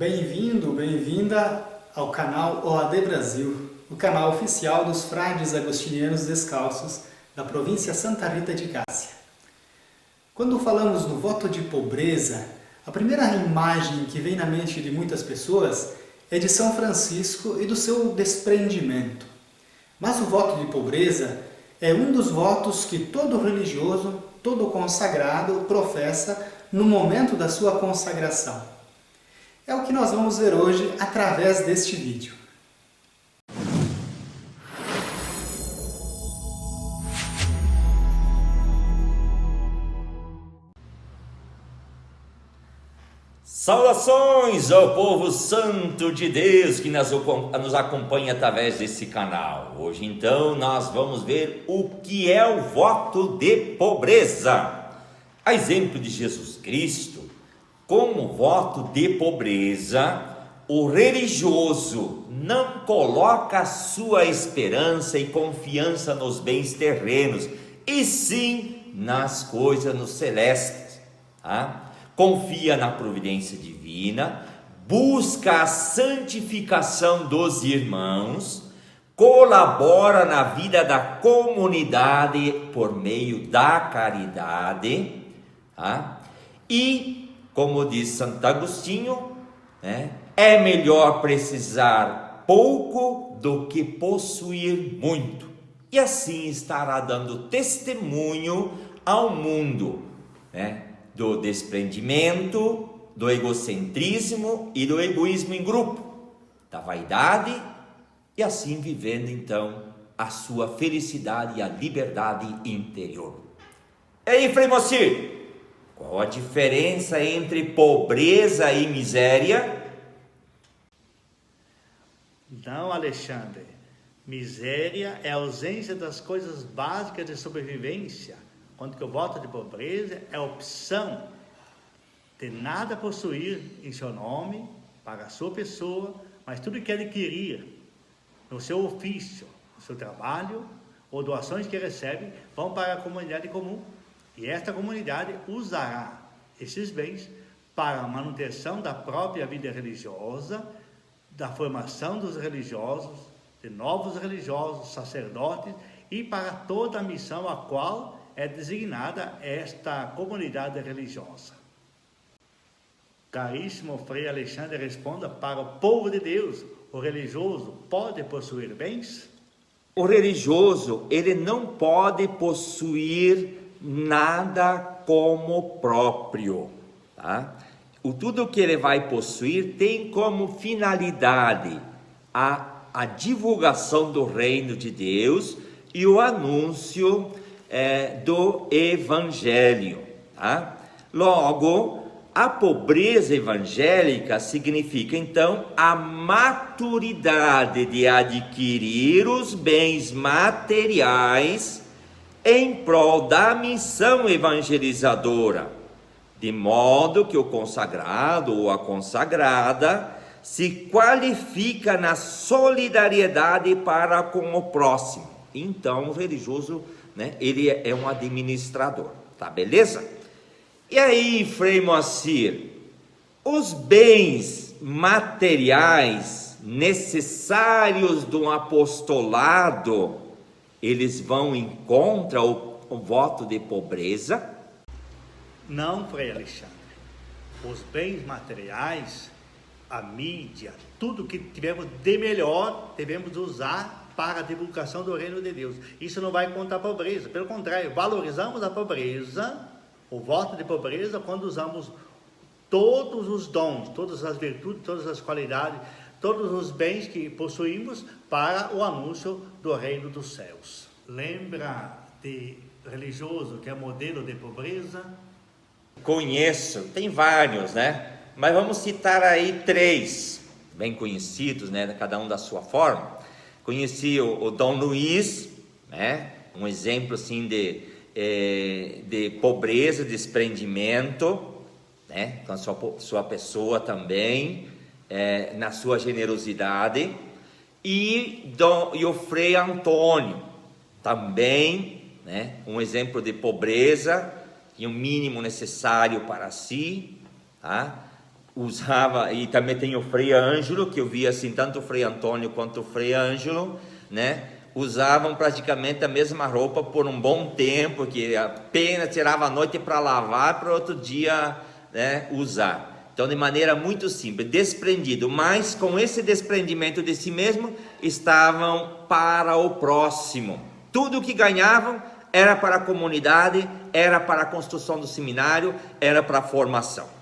Bem-vindo, bem-vinda ao canal OAD Brasil, o canal oficial dos frades agostinianos descalços da província Santa Rita de Cássia. Quando falamos no voto de pobreza, a primeira imagem que vem na mente de muitas pessoas é de São Francisco e do seu desprendimento. Mas o voto de pobreza é um dos votos que todo religioso, todo consagrado professa no momento da sua consagração. É o que nós vamos ver hoje através deste vídeo. Saudações ao povo santo de Deus que nos acompanha através desse canal. Hoje então nós vamos ver o que é o voto de pobreza. A exemplo de Jesus Cristo, como voto de pobreza, o religioso não coloca sua esperança e confiança nos bens terrenos, e sim nas coisas nos celestes, tá? Confia na providência divina, busca a santificação dos irmãos, colabora na vida da comunidade por meio da caridade, tá? E, como diz Santo Agostinho, é melhor precisar pouco do que possuir muito, e assim estará dando testemunho ao mundo, do desprendimento, do egocentrismo e do egoísmo em grupo, da vaidade, e assim vivendo então a sua felicidade e a liberdade interior. E aí, Frei Moacir, qual a diferença entre pobreza e miséria? Não, Alexandre. Miséria é a ausência das coisas básicas de sobrevivência, quando que o voto de pobreza é a opção de nada possuir em seu nome, para a sua pessoa, mas tudo que adquirir no seu ofício, no seu trabalho, ou doações que recebe, vão para a comunidade comum. E esta comunidade usará esses bens para a manutenção da própria vida religiosa, da formação dos religiosos, de novos religiosos, sacerdotes, e para toda a missão a qual é designada esta comunidade religiosa. Caríssimo Frei Alexandre, responda: para o povo de Deus, o religioso pode possuir bens? O religioso, ele não pode possuir nada como próprio, tá? Tudo que ele vai possuir tem como finalidade a divulgação do reino de Deus e o anúncio do evangelho, tá? Logo, a pobreza evangélica significa então a maturidade de adquirir os bens materiais em prol da missão evangelizadora, de modo que o consagrado ou a consagrada se qualifica na solidariedade para com o próximo. Então o religioso, ele é um administrador, tá beleza? E aí, Frei Moacir, os bens materiais necessários do apostolado, eles vão em contra o voto de pobreza? Não, Frei Alexandre. Os bens materiais, a mídia, tudo que tivermos de melhor, devemos usar para a divulgação do reino de Deus. Isso não vai contra a pobreza. Pelo contrário, valorizamos a pobreza, o voto de pobreza, quando usamos todos os dons, todas as virtudes, todas as qualidades, todos os bens que possuímos para o anúncio do reino dos céus. Lembra de religioso que é modelo de pobreza? Conheço, tem vários, mas vamos citar aí 3 bem conhecidos, cada um da sua forma. Conheci o Dom Luiz, um exemplo assim de pobreza, desprendimento, com a sua pessoa também, na sua generosidade, e o Frei Antônio, também, um exemplo de pobreza, e o mínimo necessário para si, tá? usava, e também tem o Frei Ângelo, que eu vi assim, tanto o Frei Antônio quanto o Frei Ângelo, né? Usavam praticamente a mesma roupa por um bom tempo, que apenas tirava a noite para lavar, para outro dia, né, usar. Então, de maneira muito simples, desprendido, mas com esse desprendimento de si mesmo, estavam para o próximo. Tudo o que ganhavam era para a comunidade, era para a construção do seminário, era para a formação.